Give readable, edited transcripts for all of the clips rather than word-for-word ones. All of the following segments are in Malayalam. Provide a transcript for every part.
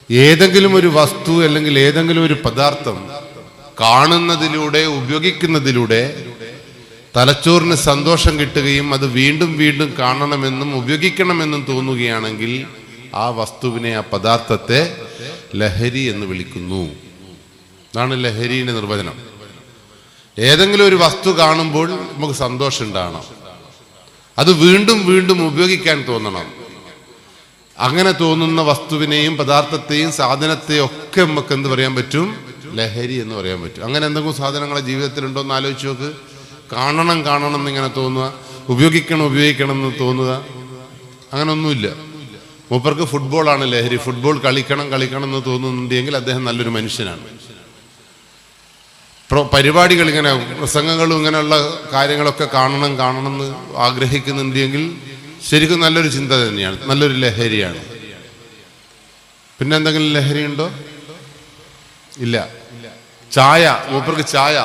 ഏതെങ്കിലും ഒരു വസ്തു അല്ലെങ്കിൽ ഏതെങ്കിലും ഒരു പദാർത്ഥം കാണുന്നതിലൂടെ ഉപയോഗിക്കുന്നതിലൂടെ തലച്ചോറിന് സന്തോഷം കിട്ടുകയും അത് വീണ്ടും വീണ്ടും കാണണമെന്നും ഉപയോഗിക്കണമെന്നും തോന്നുകയാണെങ്കിൽ ആ വസ്തുവിനെ, ആ പദാർത്ഥത്തെ ലഹരി എന്ന് വിളിക്കുന്നു. അതാണ് ലഹരിയുടെ നിർവചനം. ഏതെങ്കിലും ഒരു വസ്തു കാണുമ്പോൾ നമുക്ക് സന്തോഷം ഉണ്ടാകണം, അത് വീണ്ടും വീണ്ടും ഉപയോഗിക്കാൻ തോന്നണം. അങ്ങനെ തോന്നുന്ന വസ്തുവിനെയും പദാർത്ഥത്തെയും സാധനത്തെയും ഒക്കെ നമുക്ക് എന്ത് പറയാൻ പറ്റും? ലഹരി എന്ന് പറയാൻ പറ്റും. അങ്ങനെ എന്തെങ്കിലും സാധനങ്ങളെ ജീവിതത്തിലുണ്ടോ എന്ന് ആലോചിച്ച് നോക്ക്. കാണണം കാണണം എന്നിങ്ങനെ തോന്നുക, ഉപയോഗിക്കണം ഉപയോഗിക്കണം എന്ന് തോന്നുക, അങ്ങനെ ഒന്നുമില്ല. മൂപ്പർക്ക് ഫുട്ബോളാണ് ലഹരി. ഫുട്ബോൾ കളിക്കണം കളിക്കണം എന്ന് തോന്നുന്നുണ്ടെങ്കിൽ അദ്ദേഹം നല്ലൊരു മനുഷ്യനാണ്. പരിപാടികൾ ഇങ്ങനെ, പ്രസംഗങ്ങളും ഇങ്ങനെയുള്ള കാര്യങ്ങളൊക്കെ കാണണം കാണണം എന്ന് ആഗ്രഹിക്കുന്നുണ്ടെങ്കിൽ ശരിക്കും നല്ലൊരു ചിന്ത തന്നെയാണ്, നല്ലൊരു ലഹരിയാണ്. പിന്നെ എന്തെങ്കിലും ലഹരി ഉണ്ടോ? ഇല്ല. ചായ, മൂപ്പർക്ക് ചായ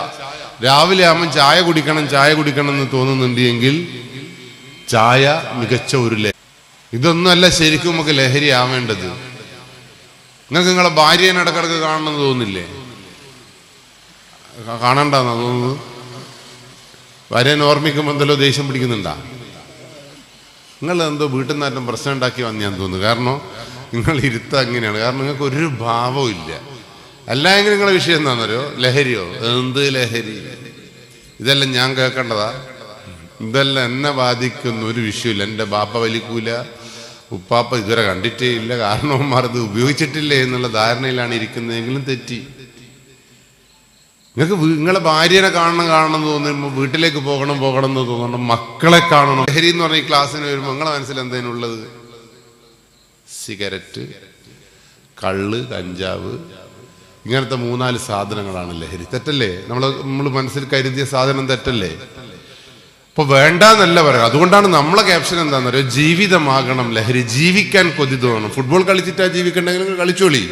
രാവിലെ ആകുമ്പോൾ ചായ കുടിക്കണം എന്ന് തോന്നുന്നുണ്ടെങ്കിൽ ചായ മികച്ച ഒരു ലഹരി. ഇതൊന്നുമല്ല ശരിക്കും നമുക്ക് ലഹരി ആവേണ്ടത്. നിങ്ങൾക്ക് നിങ്ങളെ ഭാര്യനെ ഇടക്കിടക്ക് കാണണമെന്ന് തോന്നുന്നില്ലേ? കാണണ്ടെന്നാ തോന്നുന്നത്? ഭാര്യനെ ഓർമ്മിക്കുമ്പോൾ എന്തെല്ലോ ദേഷ്യം പിടിക്കുന്നുണ്ടാ? നിങ്ങൾ എന്തോ വീട്ടിൽ നിന്ന് ആരും പ്രശ്നം ഉണ്ടാക്കി വന്നെയാന്ന് തോന്നുന്നു. കാരണം നിങ്ങൾ ഇരുത്ത അങ്ങനെയാണ്. കാരണം നിങ്ങൾക്ക് ഒരു ഭാവവും ഇല്ല. അല്ലെങ്കിൽ നിങ്ങളെ വിഷയം എന്താണെന്നറിയോ? ലഹരിയോ? എന്ത് ലഹരി? ഇതെല്ലാം ഞാൻ കേൾക്കേണ്ടതാ? ഇതെല്ലാം എന്നെ ബാധിക്കുന്ന ഒരു വിഷയമില്ല. എൻ്റെ ബാപ്പ വലിക്കൂല, ഉപ്പാപ്പ ഇതുവരെ കണ്ടിട്ടേ ഇല്ല, കാരണവന്മാർ ഇത് ഉപയോഗിച്ചിട്ടില്ലേ എന്നുള്ള ധാരണയിലാണ് ഇരിക്കുന്നതെങ്കിലും തെറ്റി. നിങ്ങൾക്ക് നിങ്ങളെ ഭാര്യനെ കാണണം എന്ന് തോന്നുമ്പോൾ വീട്ടിലേക്ക് പോകണം എന്ന് തോന്നണം, മക്കളെ കാണണം. ലഹരി എന്ന് പറഞ്ഞ ഈ ക്ലാസ്സിന് വരുമ്പോൾ നിങ്ങളെ മനസ്സിൽ എന്തേനുള്ളത്? സിഗരറ്റ്, കള്ള്, കഞ്ചാവ്, ഇങ്ങനത്തെ 3-4 സാധനങ്ങളാണ് ലഹരി. തെറ്റല്ലേ? നമ്മൾ മനസ്സിൽ കരുതിയ സാധനം തെറ്റല്ലേ? അപ്പൊ വേണ്ടെന്നല്ല പറയാം. അതുകൊണ്ടാണ് നമ്മളെ ക്യാപ്ഷൻ എന്താണെന്ന് പറയുക, ജീവിതമാകണം ലഹരി. ജീവിക്കാൻ കൊതി തോന്നണം. ഫുട്ബോൾ കളിച്ചിട്ടാ ജീവിക്കണ്ടെങ്കിൽ നിങ്ങൾ കളിച്ചോളി.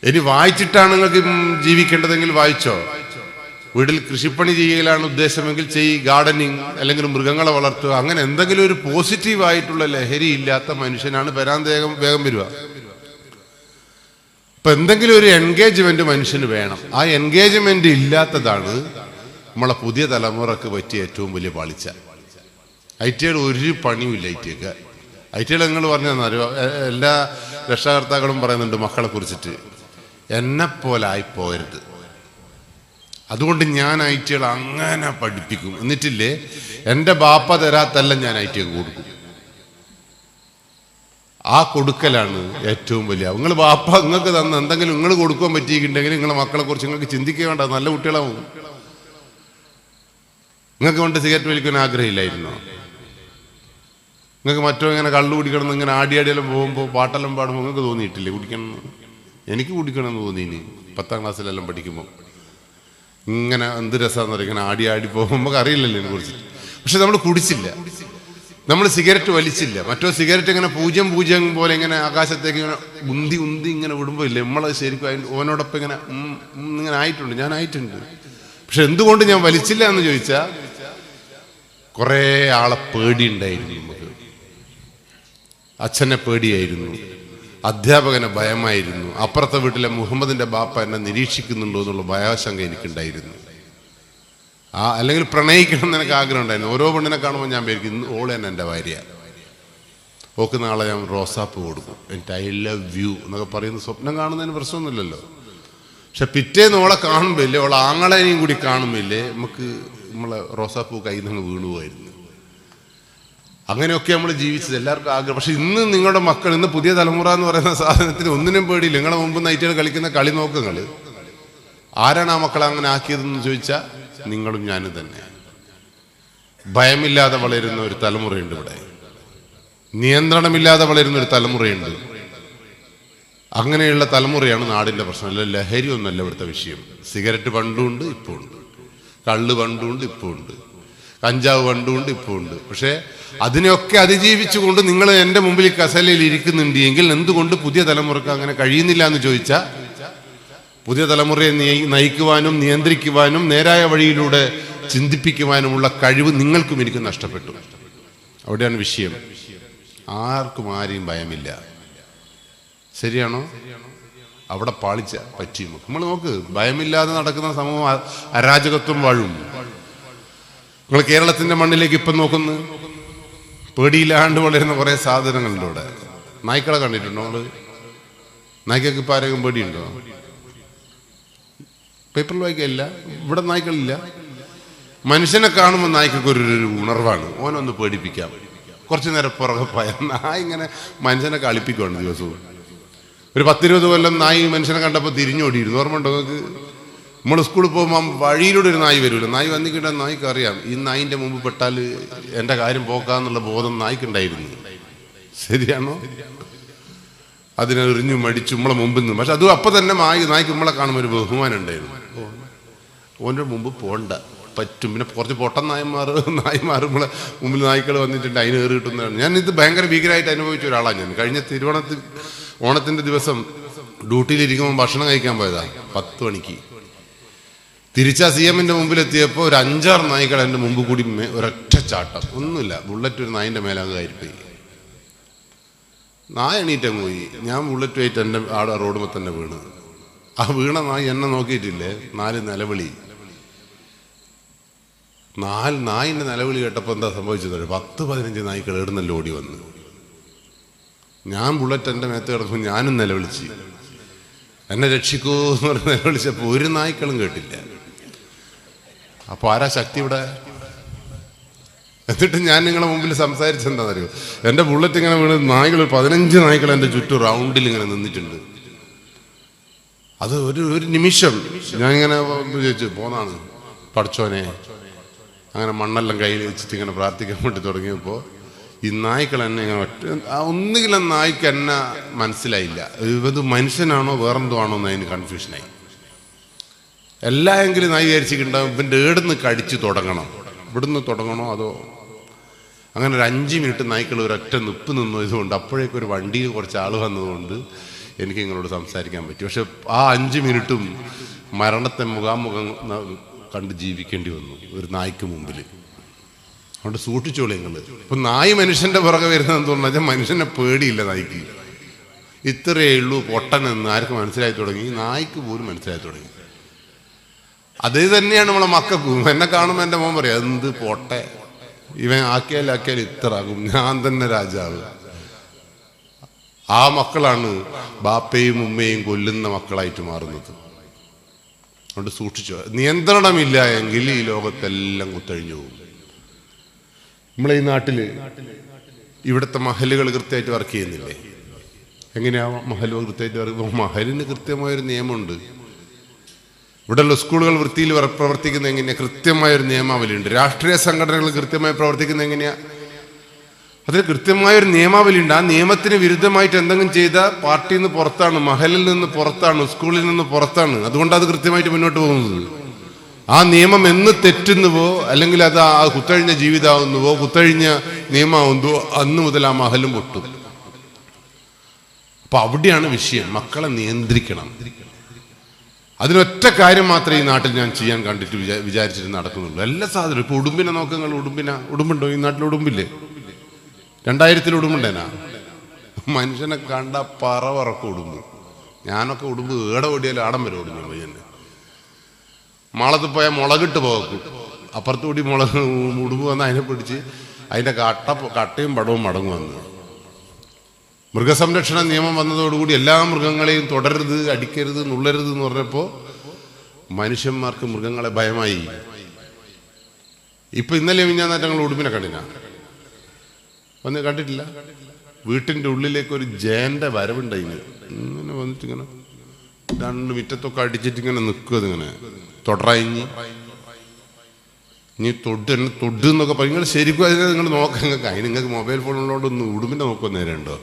ഇനി വായിച്ചിട്ടാണ് നിങ്ങൾക്ക് ജീവിക്കേണ്ടതെങ്കിൽ വായിച്ചോ. വീട്ടിൽ കൃഷിപ്പണി ചെയ്യലാണ് ഉദ്ദേശമെങ്കിൽ ഗാർഡനിങ്, അല്ലെങ്കിൽ മൃഗങ്ങളെ വളർത്തുക. അങ്ങനെ എന്തെങ്കിലും ഒരു പോസിറ്റീവായിട്ടുള്ള ലഹരി ഇല്ലാത്ത മനുഷ്യനാണ് വേഗം വരിക. അപ്പൊ എന്തെങ്കിലും ഒരു എൻഗേജ്മെന്റ് മനുഷ്യന് വേണം. ആ എൻഗേജ്മെന്റ് ഇല്ലാത്തതാണ് നമ്മളെ പുതിയ തലമുറക്ക് പറ്റിയ ഏറ്റവും വലിയ പാളിച്ച. ഐറ്റികൾ ഒരു പണിയുമില്ല. ഐറ്റികൾ നിങ്ങൾ പറഞ്ഞറിയോ? എല്ലാ രക്ഷാകർത്താക്കളും പറയുന്നുണ്ട് മക്കളെ കുറിച്ചിട്ട്, എന്നെപ്പോലെ ആയിപ്പോയരുത്, അതുകൊണ്ട് ഞാൻ ഐറ്റികൾ അങ്ങനെ പഠിപ്പിക്കും. എന്നിട്ടില്ലേ എൻ്റെ ബാപ്പ തരാത്തെല്ലാം ഞാൻ ഐറ്റിക്ക് കൊടുക്കും. ആ കൊടുക്കലാണ് ഏറ്റവും വലിയ. നിങ്ങൾ ബാപ്പ നിങ്ങൾക്ക് തന്ന എന്തെങ്കിലും നിങ്ങൾ കൊടുക്കാൻ പറ്റിയിട്ടുണ്ടെങ്കിൽ നിങ്ങളെ മക്കളെ കുറിച്ച് നിങ്ങൾക്ക് ചിന്തിക്കേണ്ട. നല്ല കുട്ടികളാവും. നിങ്ങൾക്ക് കൊണ്ട് സിഗരറ്റ് വലിക്കാൻ ആഗ്രഹമില്ലായിരുന്നോ? നിങ്ങൾക്ക് മറ്റോ ഇങ്ങനെ കള്ളു കുടിക്കണം ഇങ്ങനെ ആടിയാടിയെല്ലാം പോകുമ്പോൾ പാട്ടെല്ലാം പാടുമ്പോൾ നിങ്ങൾക്ക് തോന്നിയിട്ടില്ലേ കുടിക്കണം? എനിക്ക് കുടിക്കണമെന്ന് തോന്നിയിനി 10ാം ക്ലാസ്സിലെല്ലാം പഠിക്കുമ്പോൾ. ഇങ്ങനെ എന്ത് രസമാണെന്ന് പറയും, ഇങ്ങനെ ആടി പോകുമ്പോൾ നമുക്ക് അറിയില്ലല്ലോ ഇതിനെ കുറിച്ച്. പക്ഷെ നമ്മൾ കുടിച്ചില്ല, നമ്മൾ സിഗരറ്റ് വലിച്ചില്ല. മറ്റോ സിഗരറ്റ് ഇങ്ങനെ പൂജ്യം പോലെ ഇങ്ങനെ ആകാശത്തേക്ക് ഇങ്ങനെ ഉന്തി ഇങ്ങനെ വിടുമ്പോൾ ഇല്ലേ നമ്മളത് ശരിക്കും ഓനോടൊപ്പം ഇങ്ങനെ ആയിട്ടുണ്ട്. ഞാൻ ആയിട്ടുണ്ട്. പക്ഷെ എന്തുകൊണ്ട് ഞാൻ വലിച്ചില്ല എന്ന് ചോദിച്ചാൽ കുറേ ആളെ പേടിയുണ്ടായിരുന്നു. നമുക്ക് അച്ഛനെ പേടിയായിരുന്നു, അധ്യാപകനെ ഭയമായിരുന്നു, അപ്പുറത്തെ വീട്ടിലെ മുഹമ്മദിന്റെ ബാപ്പ എന്നെ നിരീക്ഷിക്കുന്നുണ്ടോ എന്നുള്ള ഭയാശങ്ക എനിക്കുണ്ടായിരുന്നു. അല്ലെങ്കിൽ പ്രണയിക്കണം എന്ന് എനിക്ക് ആഗ്രഹം ഉണ്ടായിരുന്നു. ഓരോ പെണ്ണിനെ കാണുമ്പോൾ ഞാൻ പേരിക്കും ഇന്ന് ഓള് തന്നെ എൻ്റെ ഭാര്യ, ഓക്ക് നാളെ ഞാൻ റോസാപ്പ് കൊടുക്കും, എനിക്ക് ഐ ലവ് യു എന്നൊക്കെ പറയുന്ന സ്വപ്നം കാണുന്നതിന് പ്രശ്നമൊന്നുമില്ലല്ലോ. പക്ഷെ പിറ്റേന്ന് ഓളെ കാണുമ്പോയില്ലേ, ഓളെ ആങ്ങളെയും കൂടി കാണുമ്പോയില്ലേ നമുക്ക് നമ്മളെ റോസാപ്പൂ കയ്യിൽ നിന്ന് വീണു പോയിരുന്നു. അങ്ങനെയൊക്കെ നമ്മൾ ജീവിച്ചത്, എല്ലാവർക്കും ആഗ്രഹം. പക്ഷെ ഇന്ന് നിങ്ങളുടെ മക്കൾ, ഇന്ന് പുതിയ തലമുറ എന്ന് പറയുന്ന സാധനത്തിന് ഒന്നിനും പേടിയില്ല. നിങ്ങളെ മുമ്പ് നൈറ്റുകൾ കളിക്കുന്ന കളി നോക്കുങ്ങൾ. ആരാണ് ആ മക്കളെ അങ്ങനെ ആക്കിയതെന്ന് ചോദിച്ചാൽ നിങ്ങളും ഞാനും തന്നെ. ഭയമില്ലാതെ വളരുന്ന ഒരു തലമുറയുണ്ട് ഇവിടെ, നിയന്ത്രണമില്ലാതെ വളരുന്ന ഒരു തലമുറയുണ്ട്. അങ്ങനെയുള്ള തലമുറയാണ് നാടിൻ്റെ പ്രശ്നം. അല്ല ലഹരി ഒന്നല്ല ഇവിടുത്തെ വിഷയം. സിഗരറ്റ് പണ്ടുണ്ട്, ഇപ്പോൾ ഉണ്ട്. കള്ള് പണ്ടുണ്ട്, ഇപ്പോൾ ഉണ്ട്. കഞ്ചാവ് പണ്ടുണ്ട്, ഇപ്പോൾ ഉണ്ട്. പക്ഷേ അതിനെയൊക്കെ അതിജീവിച്ചുകൊണ്ട് നിങ്ങൾ എൻ്റെ മുമ്പിൽ കസലയിൽ ഇരിക്കുന്നുണ്ടെങ്കിൽ എന്തുകൊണ്ട് പുതിയ തലമുറക്ക് അങ്ങനെ കഴിയുന്നില്ല എന്ന് ചോദിച്ചാൽ, പുതിയ തലമുറയെ നയിക്കുവാനും നിയന്ത്രിക്കുവാനും നേരായ വഴിയിലൂടെ ചിന്തിപ്പിക്കുവാനുമുള്ള കഴിവ് നിങ്ങൾക്കും എനിക്കും നഷ്ടപ്പെട്ടു. അവിടെയാണ് വിഷയം. ആർക്കും ആരെയും ഭയമില്ല. ശരിയാണോ? അവിടെ പാളിച്ച പറ്റി. നമ്മൾ നോക്ക്, ഭയമില്ലാതെ നടക്കുന്ന സമൂഹം അരാജകത്വം വാഴും. നിങ്ങൾ കേരളത്തിന്റെ മണ്ണിലേക്ക് ഇപ്പം നോക്കുന്നു, പേടിയില്ലാണ്ട് വളരുന്ന കുറെ സാധനങ്ങളുണ്ട് ഇവിടെ. നായ്ക്കളെ കണ്ടിട്ടുണ്ടോ നമ്മള്? നായ്ക്കൊക്കെ ഇപ്പം ആരെങ്കിലും പേടിയുണ്ടോ? പേപ്പറിൽ വായിക്കില്ല. ഇവിടെ നായ്ക്കളില്ല. മനുഷ്യനെ കാണുമ്പോൾ നായ്ക്കൊക്കെ ഒരു ഉണർവാണ്. ഓനൊന്ന് പേടിപ്പിക്കാം, കുറച്ചു നേരം പുറകെ പോയ നായ ഇങ്ങനെ മനുഷ്യനെ കളിപ്പിക്കുവാണ് ദിവസവും. ഒരു 10-20 കൊല്ലം നായി മനുഷ്യനെ കണ്ടപ്പോൾ തിരിഞ്ഞോടിയിരുന്നു. ഓർമ്മ ഉണ്ടോ നിങ്ങൾക്ക്? നമ്മൾ സ്കൂളിൽ പോകുമ്പോൾ വഴിയിലൂടെ ഒരു നായി വരില്ല. നായി വന്നിക്കിട്ടാൽ നായ്ക്ക് അറിയാം ഈ നായിൻ്റെ മുമ്പ് പെട്ടാൽ എൻ്റെ കാര്യം പോക്കാന്നുള്ള ബോധം നായ്ക്കുണ്ടായിരുന്നു. ശരിയാണോ? അതിനെ എറിഞ്ഞു മടിച്ചു നമ്മളെ മുമ്പിൽ നിന്ന്. പക്ഷെ അത് അപ്പം തന്നെ നായ്ക്ക് നമ്മളെ കാണുമ്പോൾ ഒരു ബഹുമാനം ഉണ്ടായിരുന്നു. ഓൻ്റെ മുമ്പ് പോണ്ട പറ്റും. പിന്നെ കുറച്ച് പൊട്ടൻ നായ്മാർ നമ്മളെ മുമ്പിൽ നായ്ക്കൾ വന്നിട്ടുണ്ട്, അതിന് കയറി കിട്ടുന്നതാണ്. ഞാൻ ഇത് ഭയങ്കര ഭീകരമായിട്ട് അനുഭവിച്ച ഒരാളാണ് ഞാൻ. കഴിഞ്ഞ ഓണത്തിൻ്റെ ദിവസം ഡ്യൂട്ടിയിലിരിക്കുമ്പോൾ ഭക്ഷണം കഴിക്കാൻ പോയതാ 10 മണിക്ക്. തിരിച്ചാ CM-ന്റെ മുമ്പിലെത്തിയപ്പോൾ ഒരു 5-6 നായ്ക്കൾ എൻ്റെ മുമ്പ് കൂടി ഒരൊറ്റ ചാട്ടം. ഒന്നുമില്ല, ബുള്ളറ്റ് ഒരു നായിൻ്റെ മേലാകെ കയറിപ്പോയി. നായ എണീറ്റങ്ങ് പോയി. ഞാൻ ബുള്ളറ്റ് വെയിറ്റ് എൻ്റെ ആടെ റോഡുമ്പോൾ തന്നെ വീണ്. ആ വീണ നായി എന്നെ നോക്കിയിട്ടില്ലേ, 4 നിലവിളി. 4 നായിൻ്റെ നിലവിളി കേട്ടപ്പോൾ എന്താ സംഭവിച്ചത്? 10-15 നായ്ക്കൾ ഇടുന്നല്ലോ ഓടി വന്ന്. ഞാൻ ബുള്ളറ്റ് എൻ്റെ മേത്ത് കിടക്കുമ്പോൾ ഞാനും നിലവിളിച്ച്, എന്നെ രക്ഷിക്കൂ എന്ന് പറഞ്ഞ് നിലവിളിച്ചപ്പോൾ ഒരു നായ്ക്കളും കേട്ടില്ല. അപ്പോൾ ആരാ ശക്തി ഇവിടെ? എന്നിട്ട് ഞാൻ നിങ്ങളെ മുമ്പിൽ സംസാരിച്ചെന്താണെന്നറിയോ? എൻ്റെ ബുള്ളറ്റ് ഇങ്ങനെ വീണ് നായ്കൾ 15 നായ്ക്കൾ എൻ്റെ ചുറ്റും റൗണ്ടിൽ ഇങ്ങനെ നിന്നിട്ടുണ്ട്. അത് ഒരു നിമിഷം ഞാൻ ഇങ്ങനെ ചോദിച്ചു പോന്നാണ് പഠിച്ചോനെ. അങ്ങനെ മണ്ണെല്ലാം കയ്യിൽ വെച്ചിട്ട് ഇങ്ങനെ പ്രാർത്ഥിക്കാൻ വേണ്ടി തുടങ്ങിയപ്പോൾ ഈ നായ്ക്കൾ എന്നെ ഇങ്ങനെ ഒന്നുകിലും നായ്ക്ക് എന്നെ മനസ്സിലായില്ല, ഇത് മനുഷ്യനാണോ വേറെന്തോ ആണോ എന്ന് അതിന് കൺഫ്യൂഷനായി. എങ്കിലും നായി വിചാരിച്ചിട്ടുണ്ടാവും ഇവൻ്റെ ഏടുന്ന് കടിച്ച് തുടങ്ങണം, ഇവിടുന്ന് തുടങ്ങണോ അതോ. അങ്ങനെ ഒരു 5 മിനിറ്റ് നായ്ക്കൾ ഒരൊറ്റ നിപ്പ് നിന്നതുകൊണ്ട് അപ്പോഴേക്കൊരു വണ്ടിയിൽ കുറച്ച് ആൾ വന്നതുകൊണ്ട് എനിക്ക് നിങ്ങളോട് സംസാരിക്കാൻ പറ്റി. പക്ഷെ ആ 5 മിനിറ്റും മരണത്തെ മുഖാമുഖം കണ്ട് ജീവിക്കേണ്ടി വന്നു ഒരു നായ്ക്ക് മുമ്പിൽ. അതുകൊണ്ട് സൂക്ഷിച്ചോളൂ നിങ്ങൾ. ഇപ്പം നായ് മനുഷ്യൻ്റെ പുറകെ വരുന്നതെന്ന് തോന്നുന്നത് മനുഷ്യനെ പേടിയില്ല നായ്ക്ക്. ഇത്രയേ ഉള്ളൂ പൊട്ടനെന്ന് ആർക്ക് മനസ്സിലായി തുടങ്ങി, നായ്ക്ക് പോലും മനസ്സിലായി തുടങ്ങി. അതേ തന്നെയാണ് നമ്മളെ മക്കൾക്കും. എന്നെ കാണുമ്പോൾ എൻ്റെ മോൻ പറയാം എന്ത് പൊട്ടെ, ഇവൻ ആക്കിയാൽ ഇത്ര ആകും, ഞാൻ തന്നെ രാജാവ്. ആ മക്കളാണ് ബാപ്പയും ഉമ്മയും കൊല്ലുന്ന മക്കളായിട്ട് മാറുന്നത്. അതുകൊണ്ട് സൂക്ഷിച്ചോ. നിയന്ത്രണമില്ല എങ്കിൽ ഈ ലോകത്തെല്ലാം കുത്തഴിഞ്ഞു പോകും. നമ്മളെ ഈ നാട്ടിൽ ഇവിടുത്തെ മഹലുകൾ കൃത്യമായിട്ട് വർക്ക് ചെയ്യുന്നില്ലേ? എങ്ങനെയാ മഹലുകൾ കൃത്യമായിട്ട് വർക്ക്? മഹലിന് കൃത്യമായൊരു നിയമമുണ്ട്. ഇവിടെയുള്ള സ്കൂളുകൾ വൃത്തിയിൽ പ്രവർത്തിക്കുന്ന എങ്ങനെയാ? കൃത്യമായൊരു നിയമാവലിയുണ്ട്. രാഷ്ട്രീയ സംഘടനകൾ കൃത്യമായി പ്രവർത്തിക്കുന്ന എങ്ങനെയാ? അതിന് കൃത്യമായൊരു നിയമാവലി ഉണ്ട്. ആ നിയമത്തിന് വിരുദ്ധമായിട്ട് എന്തെങ്കിലും ചെയ്താൽ പാർട്ടിയിൽ നിന്ന് പുറത്താണ്, മഹലിൽ നിന്ന് പുറത്താണ്, സ്കൂളിൽ നിന്ന് പുറത്താണ്. അതുകൊണ്ട് അത് കൃത്യമായിട്ട് മുന്നോട്ട് പോകുന്നത്. ആ നിയമം എന്ന് തെറ്റുന്നുവോ അല്ലെങ്കിൽ അത് ആ കുത്തഴിഞ്ഞ ജീവിതമാവുന്നുവോ കുത്തഴിഞ്ഞ നിയമമാവുന്നുവോ അന്ന് മുതൽ ആ മഹലും പൊട്ടും. അപ്പൊ അവിടെയാണ് വിഷയം. മക്കളെ നിയന്ത്രിക്കണം. അതിനൊറ്റ കാര്യം മാത്രമേ ഈ നാട്ടിൽ ഞാൻ ചെയ്യാൻ കണ്ടിട്ട് വിചാരിച്ചിട്ട് നടക്കുന്നുള്ളൂ. എല്ലാ സാധനവും. ഇപ്പൊ ഉടുമ്പിനെ നോക്കുക. ഉടുമ്പുണ്ടോ ഈ നാട്ടിൽ? ഉടുമ്പില്ലേ? 2000 ഉടുമ്പുണ്ടേനാ? മനുഷ്യനെ കണ്ട പറവറക്കം ഉടുമ്പ്. ഞാനൊക്കെ ഉടുമ്പ് ഏടെ ഓടിയാലും ആടം വരെ ഓടുന്നു. പയ്യന് മാളത്ത് പോയാൽ മുളകിട്ട് പോക്കും. അപ്പുറത്തുകൂടി ഉടുമ്പ് വന്ന് അതിനെ പിടിച്ച് അതിൻ്റെ കട്ടയും പടവും മടങ്ങും വന്നു. മൃഗസംരക്ഷണ നിയമം വന്നതോടുകൂടി എല്ലാ മൃഗങ്ങളെയും തുടരരുത്, അടിക്കരുത്, നുള്ളരുത് എന്ന് പറഞ്ഞപ്പോൾ മനുഷ്യന്മാർക്ക് മൃഗങ്ങളെ ഭയമായി. ഇപ്പൊ ഇന്നലെ മിഞ്ഞാന്നായിട്ട് ഞങ്ങൾ ഉടുമ്പിനെ കണ്ടിനാ? വന്ന് കണ്ടിട്ടില്ല. വീട്ടിൻ്റെ ഉള്ളിലേക്ക് ഒരു ജയന്റെ വരവുണ്ടായിന്. ഇങ്ങനെ വന്നിട്ടിങ്ങനെ 2 മിറ്റത്തൊക്കെ അടിച്ചിട്ട് ഇങ്ങനെ നിൽക്കും. അതിങ്ങനെ തൊടറായിഞ്ഞ് ഇനി തൊഡ് എന്നൊക്കെ പറയും. നിങ്ങൾ ശരിക്കും അതിനെ നിങ്ങൾ നോക്കാം. അതിന് നിങ്ങൾക്ക് മൊബൈൽ ഫോണുള്ളതുകൊണ്ട് ഒന്ന് ഉടുമ്പിൻ്റെ നോക്കാൻ നേരം ഉണ്ടോ?